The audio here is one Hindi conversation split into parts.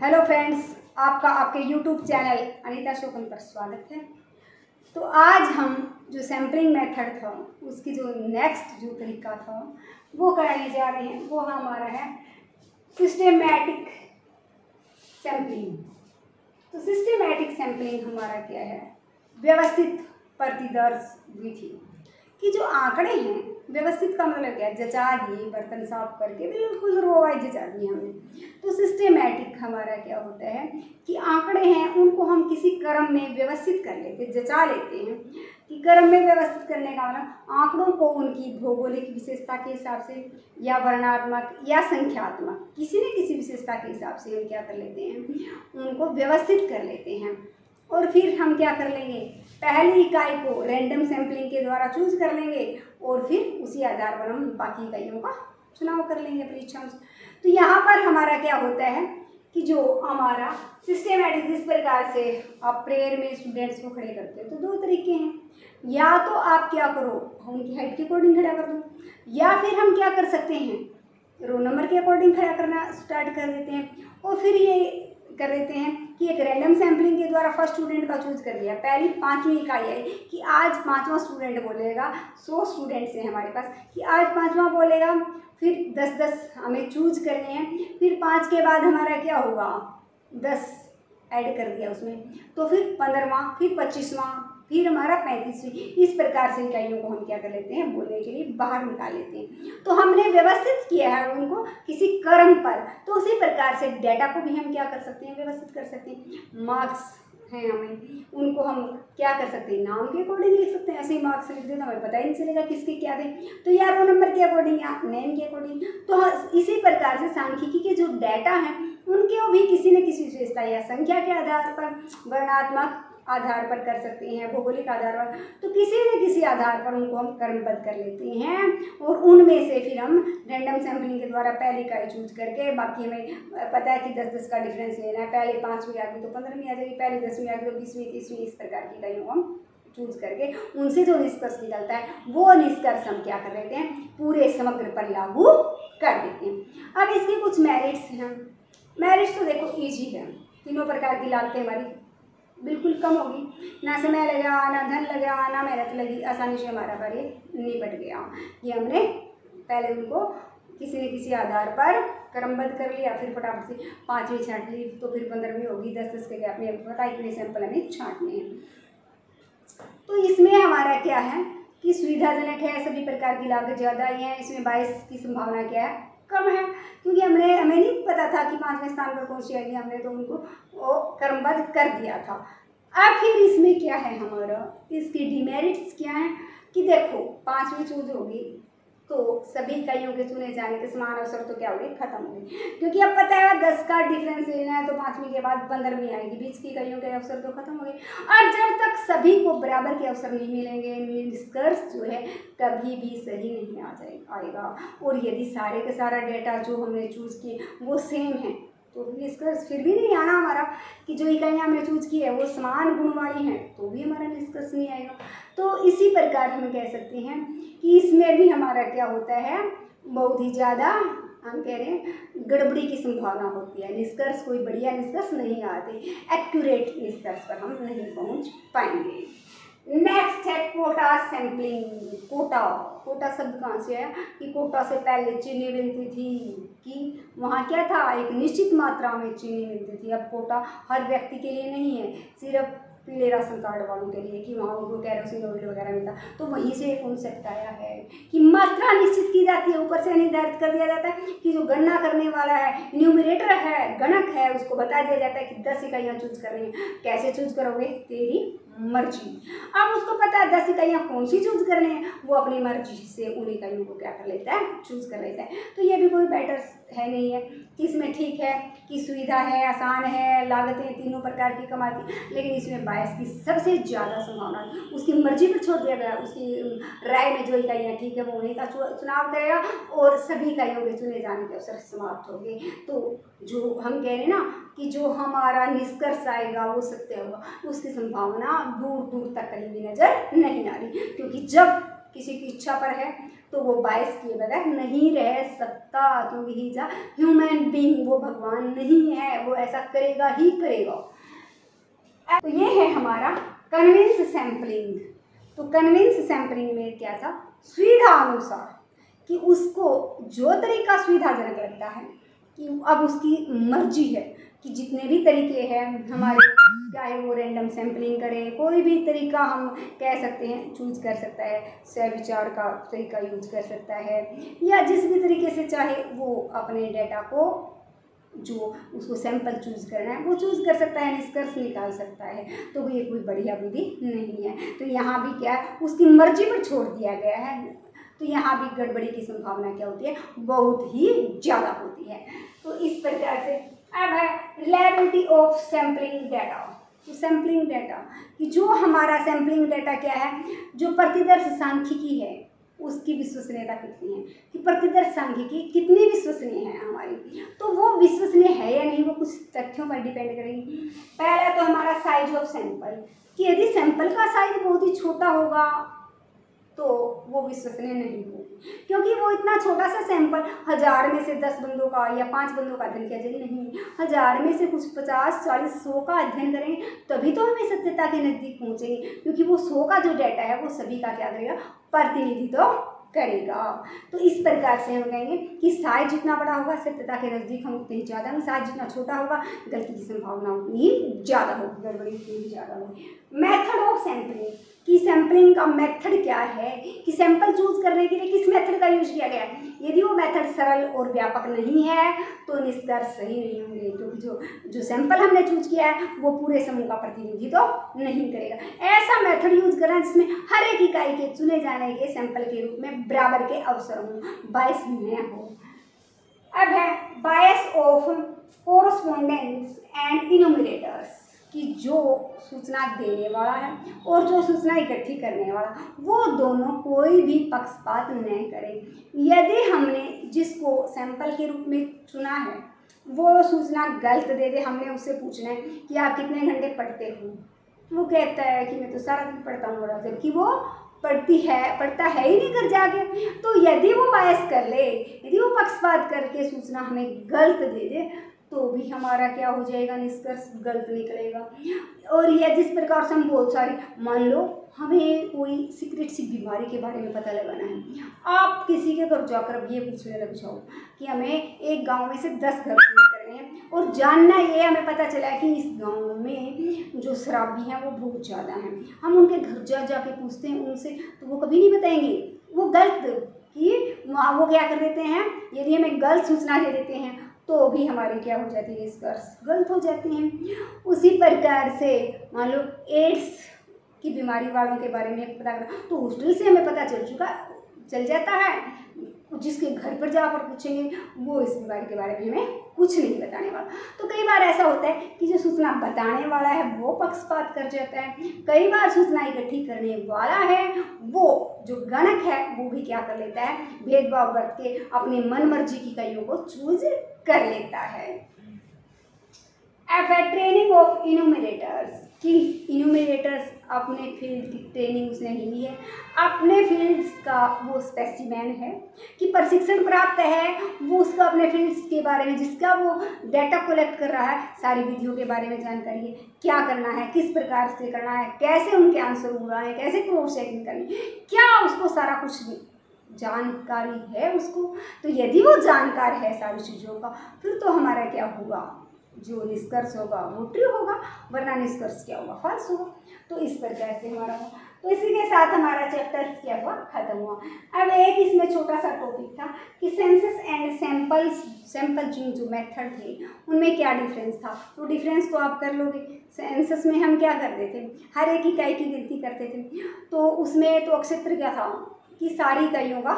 हेलो फ्रेंड्स, आपका आपके यूट्यूब चैनल अनीता शोकन पर स्वागत है। तो आज हम जो सैम्पलिंग मेथड था उसकी जो नेक्स्ट जो तरीका था वो कराने जा रहे हैं। वो हमारा है सिस्टेमैटिक सैम्पलिंग। तो सिस्टेमैटिक सैम्पलिंग हमारा क्या है? व्यवस्थित प्रतिदर्श विधि कि जो आंकड़े हैं, व्यवस्थित का मतलब क्या है? जचा दिए, बर्तन साफ करके बिल्कुल रोवाई जचा दिए हमने। तो सिस्टेमैटिक हमारा क्या होता है कि आंकड़े हैं उनको हम किसी क्रम में व्यवस्थित कर लेते, जचा लेते हैं। कि क्रम में व्यवस्थित करने का मतलब आंकड़ों को उनकी भौगोलिक विशेषता के हिसाब से या वर्णात्मक या संख्यात्मक किसी न किसी विशेषता के हिसाब से हम क्या कर लेते हैं, उनको व्यवस्थित कर लेते हैं। और फिर हम क्या कर लेंगे, पहली इकाई को रैंडम सैम्पलिंग के द्वारा चूज कर लेंगे और फिर उसी आधार पर हम बाकी इकाइयों का चुनाव कर लेंगे परीक्षाओं से। तो यहाँ पर हमारा क्या होता है कि जो हमारा सिस्टेमैटिक जिस प्रकार से आप प्रेयर में स्टूडेंट्स को खड़े करते हो तो दो तरीके हैं। या तो आप क्या करो, उनकी हाइट के अकॉर्डिंग खड़ा कर दो, या फिर हम क्या कर सकते हैं, रोल नंबर के अकॉर्डिंग खड़ा करना स्टार्ट कर देते हैं। और फिर ये कर देते हैं कि एक रैंडम सैम्पलिंग के द्वारा फर्स्ट स्टूडेंट का चूज कर लिया। पहली पांचवी इकाई है कि आज पांचवा स्टूडेंट बोलेगा। 100 स्टूडेंट्स हैं हमारे पास कि आज पांचवा बोलेगा। फिर 10-10 हमें चूज करने हैं। फिर 5 के बाद हमारा क्या होगा, 10 ऐड कर दिया उसमें, तो फिर 15वां, फिर 25वां, फिर हमारा 35वीं। इस प्रकार से इकाइयों को हम क्या कर लेते हैं, बोलने के लिए बाहर निकाल लेते हैं। तो हमने व्यवस्थित किया है उनको किसी क्रम पर। तो उसी प्रकार से डेटा को भी हम क्या कर सकते हैं, व्यवस्थित कर सकते हैं। मार्क्स हैं हमें, उनको हम क्या कर सकते हैं, नाम के अकॉर्डिंग लिख सकते हैं। ऐसे ही मार्क्स लिख दे तो हमें पता ही नहीं चलेगा किसके क्या थे। तो या रोल नंबर के अकॉर्डिंग या नेम के अकॉर्डिंग। तो इसी प्रकार से सांख्यिकी के जो डेटा हैं उनके भी किसी न किसी विशेषता या संख्या के आधार पर, वर्णात्मक आधार पर कर सकते हैं, भौगोलिक आधार पर, तो किसी न किसी आधार पर उनको हम क्रमबद्ध कर लेते हैं। और उनमें से फिर हम रैंडम सैम्पलिंग के द्वारा पहली इकाई चूज करके, बाकी हमें पता है कि 10-10 का डिफरेंस लेना है। पहले 5वीं आ गई तो 15वीं आ जाएगी, पहले 10वीं आ गई तो 20वीं, 30वीं, इस प्रकार की इकाइयों को हम चूज करके उनसे जो निष्कर्ष निकलता है वो निष्कर्ष हम क्या कर लेते हैं, पूरे समग्र पर लागू कर देते हैं। अब इसके कुछ मेरिट्स हैं। मेरिट्स तो देखो ईजी है, तीनों प्रकार की लागतें हमारी बिल्कुल कम होगी, ना समय लगा, ना धन लगा, ना मेहनत लगी, आसानी से हमारा कार्य निपट गया। ये हमने पहले उनको किसी न किसी आधार पर क्रमबद्ध कर लिया, फिर फटाफट से 5वीं छांट ली तो फिर 15वीं होगी, 10-10 के गैप में पता इतने सैंपल हमें छांटने हैं। तो इसमें हमारा क्या है कि सुविधाजनक है, सभी प्रकार की लागत ज़्यादा ही है। इसमें 22 की संभावना क्या है, कम है, क्योंकि हमें नहीं पता था कि 5वें स्थान पर कौन सी आएगी, हमने तो उनको वो क्रमबद्ध कर दिया था। अब फिर इसमें क्या है हमारा, इसकी डिमेरिट्स क्या है कि देखो 5वीं चूज होगी तो सभी इकाइयों के चुने जाने के समान अवसर तो क्या हो गए, खत्म हो गए। क्योंकि अब पता है 10 का डिफरेंस लेना है तो 5वीं के बाद 15वीं आएगी, 20 की इकाइयों के अवसर तो खत्म हो गए। और जब तक सभी को बराबर के अवसर नहीं मिलेंगे, निष्कर्ष जो है कभी भी सही नहीं आएगा। और यदि सारे का सारा डेटा जो हमने चूज किए वो सेम है तो निष्कर्ष फिर भी नहीं आना हमारा, कि जो इकाइयाँ हमने चूज की है वो समान गुण वाली हैं तो भी हमारा निष्कर्ष नहीं आएगा। तो इसी प्रकार हम कह सकते हैं कि इसमें भी हमारा क्या होता है, बहुत ही ज़्यादा हम कह रहे हैं गड़बड़ी की संभावना होती है। निष्कर्ष कोई बढ़िया निष्कर्ष नहीं आते, एक्यूरेट निष्कर्ष पर हम नहीं पहुंच पाएंगे। नेक्स्ट है कोटा सैम्पलिंग। कोटा शब्द कहाँ से है कि कोटा से पहले चीनी मिलती थी, कि वहाँ क्या था, एक निश्चित मात्रा में चीनी मिलती थी। अब कोटा हर व्यक्ति के लिए नहीं है, सिर्फ पीले राशन कार्ड वालों के लिए, कि वहाँ उनको कैरोसिन ऑयल वगैरह मिलता। तो वहीं से कॉन्सेप्ट आया है कि मात्रा निश्चित की जाती है, ऊपर से निर्धारित कर दिया जाता है कि जो गणना करने वाला है, न्यूमरेटर है, गणक है, उसको बता दिया जाता है कि 10 इकाइयाँ चूज करनी है। कैसे चूज करोगे, तेरी मर्जी। अब उसको पता है 10 इकाइयाँ कौन सी चूज करनी है, वो अपनी मर्जी से उन इकाइयों को क्या कर लेता है, चूज कर लेता है। तो ये भी कोई बेटर है नहीं है कि इसमें ठीक है कि सुविधा है, आसान है, लागतें तीनों प्रकार की कमाती, लेकिन इसमें बायस की सबसे ज़्यादा संभावना उसकी मर्जी पर छोड़ दिया गया। उसकी राय में जो इकाइयाँ ठीक है वो उन्हीं का चुनाव करेगा और सभी इकाइयों के चुने जाने के अवसर समाप्त हो गए। तो जो हम कह रहे हैं ना कि जो हमारा निष्कर्ष आएगा वो सत्य होगा, उसकी संभावना दूर दूर तक कहीं भी नजर नहीं आ रही। क्योंकि जब किसी की इच्छा पर है तो वो बायस किए बगैर नहीं रह सकता, क्योंकि he is a human being, वो भगवान नहीं है, वो ऐसा करेगा ही करेगा। तो ये है हमारा कन्विंस सैम्पलिंग। तो कन्विंस सैम्पलिंग में क्या था, सुविधा अनुसार कि उसको जो तरीका सुविधाजनक लगता है कि अब उसकी मर्जी है कि जितने भी तरीके हैं हमारे, चाहे वो रैंडम सैम्पलिंग करे, कोई भी तरीका हम कह सकते हैं चूज कर सकता है, सहविचार का तरीका यूज कर सकता है, या जिस भी तरीके से चाहे वो अपने डेटा को जो उसको सैंपल चूज करना है वो चूज कर सकता है, निष्कर्ष निकाल सकता है। तो ये कोई बढ़िया विधि नहीं है। तो यहाँ भी क्या है, उसकी मर्जी पर छोड़ दिया गया है। तो यहाँ भी गड़बड़ी की संभावना क्या होती है, बहुत ही ज़्यादा होती है। तो इस प्रकार से अब है रिलायबिलिटी ऑफ सैम्पलिंग डाटा। तो सैम्पलिंग डाटा कि जो हमारा सैम्पलिंग डाटा क्या है, जो प्रतिदर्श सांख्यिकी है उसकी विश्वसनीयता कितनी है, कि प्रतिदर्श सांख्यिकी कितनी विश्वसनीय है हमारी, तो वो विश्वसनीय है या नहीं वो कुछ तथ्यों पर डिपेंड करेगी। पहला तो हमारा साइज ऑफ सैंपल, कि यदि सैंपल का साइज बहुत ही छोटा होगा तो वो विश्वसनीय नहीं होगी, क्योंकि वो इतना छोटा सा सैंपल 1000 में से 10 बंदों का या 5 बंदों का अध्ययन किया जाए, नहीं 1000 में से कुछ 50, 40, 100 का अध्ययन करेंगे तभी तो हमें सत्यता के नज़दीक पहुँचेंगे, क्योंकि वो 100 का जो डाटा है वो सभी का क्या करेगा, प्रतिनिधित्व करेगा। तो इस प्रकार से हम कहेंगे कि साइज जितना बड़ा होगा सत्यता के नज़दीक हम उतने ही ज़्यादा होंगे, साइज जितना छोटा होगा गलती की संभावना उतनी ही ज़्यादा होगी, गड़बड़ी उतनी ही ज़्यादा होगी। मेथड ऑफ सैम्पलिंग, कि सैम्पलिंग का मेथड क्या है, कि सैंपल चूज करने के लिए किस मेथड का यूज किया गया है। यदि वो मेथड सरल और व्यापक नहीं है तो निष्कर्ष सही नहीं होंगे, क्योंकि जो सैंपल हमने चूज किया है वो पूरे समूह का प्रतिनिधित्व तो नहीं करेगा। ऐसा मेथड यूज करना जिसमें हर एक इकाई के चुने जाने के सैंपल के रूप में बराबर के अवसर हों, बायस न हो। अब है बायस ऑफ कोरस्पोंडेंस एंड इनुमरेटर्स, कि जो सूचना देने वाला है और जो सूचना इकट्ठी करने वाला वो दोनों कोई भी पक्षपात न करें। यदि हमने जिसको सैंपल के रूप में चुना है वो सूचना गलत दे दे, हमने उससे पूछना है कि आप कितने घंटे पढ़ते हो, वो कहता है कि मैं तो सारा दिन पढ़ता हूँ, जबकि वो पढ़ता है ही नहीं घर जाके। तो यदि वो बायस कर ले, यदि वो पक्षपात करके सूचना हमें गलत दे दे तो भी हमारा क्या हो जाएगा, निष्कर्ष गलत निकलेगा। और यह जिस प्रकार से हम बहुत सारी, मान लो हमें कोई सीक्रेट सी बीमारी के बारे में पता लगाना है, आप किसी के घर जाकर अब ये पूछने लग जाओ कि हमें एक गांव में से 10 घर सील करने हैं और जानना ये हमें पता चला कि इस गांव में जो शराबी हैं वो बहुत ज़्यादा हैं, हम उनके घर जाके पूछते हैं उनसे तो वो कभी नहीं बताएंगे, वो गलत कि वो क्या कर देते हैं, यदि हमें गलत सूचना दे देते हैं तो भी हमारी क्या हो जाती है, निष्कर्ष गलत हो जाते हैं। उसी प्रकार से मान लो एड्स की बीमारी वालों के बारे में पता करना, तो हॉस्टल से हमें पता चल जाता है, जिसके घर पर जाकर पूछेंगे वो इस बीमारी के बारे में हमें कुछ नहीं बताने वाला। तो कई बार ऐसा होता है कि जो सूचना बताने वाला है वो पक्षपात कर जाता है, कई बार सूचना इकट्ठी करने वाला है वो जो गणक है वो भी क्या कर लेता है, भेदभाव बरत के अपनी मन मर्जी की इकाइयों को चूज कर लेता है। ट्रेनिंग ऑफ इनुमरेटर्स, कि इनुमरेटर्स अपने फील्ड की ट्रेनिंग उसने ली है, अपने फील्ड्स का वो स्पेसिमेन है, कि प्रशिक्षण प्राप्त है वो उसका अपने फील्ड्स के बारे में जिसका वो डाटा कलेक्ट कर रहा है, सारी विधियों के बारे में जानकारी है, क्या करना है, किस प्रकार से करना है, कैसे उनके आंसर हुआ है, कैसे क्रॉस चेकिंग करनी है, क्या उसको सारा कुछ जानकारी है उसको। तो यदि वो जानकार है सारी चीज़ों का फिर तो हमारा क्या होगा, जो निष्कर्ष होगा वो ट्रू होगा, वरना निष्कर्ष क्या होगा, फॉल्स होगा। तो इस प्रकार से हमारा हुआ। तो इसी के साथ हमारा चैप्टर क्या हुआ, खत्म हुआ। अब एक इसमें छोटा सा टॉपिक था कि सेंसस एंड सैंपलिंग जो मेथड थे उनमें क्या डिफरेंस था। तो डिफरेंस तो आप कर लोगे। सेंसस में हम क्या करते थे, हर एक इकाई की गिनती करते थे, तो उसमें तो अक्षेत्र क्या था कि सारी इकाइयों का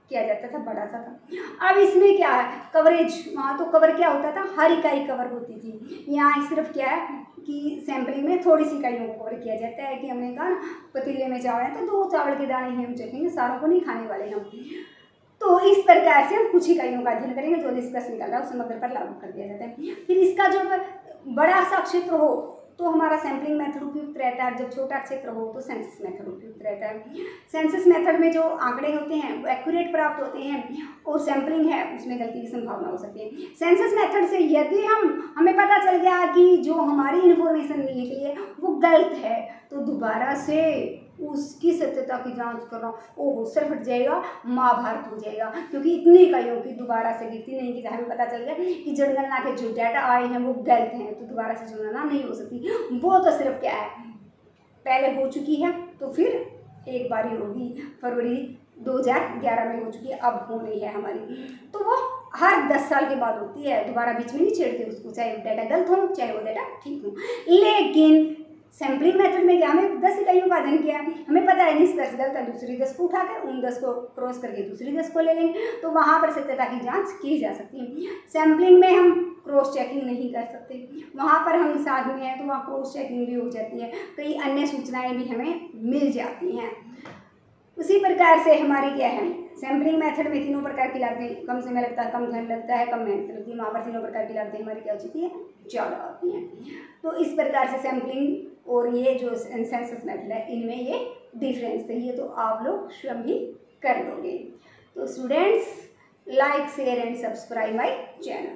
किया जाता था, बड़ा सा था। अब इसमें क्या है, कवरेज, वहाँ तो कवर क्या होता था, हर इकाई कवर होती थी। यहाँ सिर्फ क्या है कि सैंपलिंग में थोड़ी सी इकाइयों को कवर किया जाता है, कि हमने कहा पतीले में चावल है तो 2 चावल के दाने ही हम चखेंगे, सारों को नहीं खाने वाले हम। तो इस प्रकार से हम कुछ इकाइयों का अध्ययन करेंगे, जो निष्कर्ष निकल रहा है उस समग्र पर लागू कर दिया जाता है। फिर इसका जो बड़ा सा क्षेत्र हो तो हमारा सैंपलिंग मेथड उपयुक्त रहता है, जब छोटा क्षेत्र हो तो सेंसस मेथड उपयुक्त रहता है। सेंसस मेथड में जो आंकड़े होते हैं वो एक्यूरेट प्राप्त होते हैं और सैम्पलिंग है उसमें गलती की संभावना हो सकती है। सेंसस मेथड से यदि हमें पता चल गया कि जो हमारी इन्फॉर्मेशन मिलने के लिए वो गलत है तो दोबारा से उसकी सत्यता की जांच करना ओहो सर फट जाएगा, महाभारत हो जाएगा, क्योंकि इतनी इकाइयों की दोबारा से गिनती नहीं की जाए। हमें पता चल गया कि जनगणना के जो डाटा आए हैं वो गलत हैं तो दोबारा से जनगणना नहीं हो सकती। वो तो सिर्फ क्या है, पहले हो चुकी है तो फिर एक बारी होगी, फरवरी 2011 में हो चुकी है, अब होनी है हमारी, तो वो हर 10 साल के बाद होती है, दोबारा बीच में नहीं छेड़ते उसको, चाहे वो डाटा गलत हो चाहे वो डाटा ठीक हो। लेकिन सैम्पलिंग मेथड में क्या, हमें 10 इकाइयों का अध्ययन किया है, हमें पता है निष्कर्ष गलत है, दूसरी 10 को उठाकर उन 10 को क्रॉस करके दूसरी 10 को ले लेंगे, तो वहाँ पर सत्यता की जांच की जा सकती है। सैम्पलिंग में हम क्रॉस चेकिंग नहीं कर सकते, वहाँ पर हम साथ में हैं तो वहाँ क्रॉस चेकिंग भी हो जाती है, कई अन्य सूचनाएं भी हमें मिल जाती हैं। उसी प्रकार से हमारी क्या है, सैम्पलिंग मेथड में तीनों प्रकार की लागतें, कम समय लगता है, कम धन लगता है, कम मेहनत लगती है, वहाँ पर तीनों प्रकार की लागतें हमारी क्या हो चुकी है, ज़्यादा होती हैं। तो इस प्रकार से सैम्पलिंग और ये जो सेंसस मेथड है इनमें ये डिफरेंस है, ये तो आप लोग स्वयं भी कर लोगे। तो students, like share and subscribe my channel.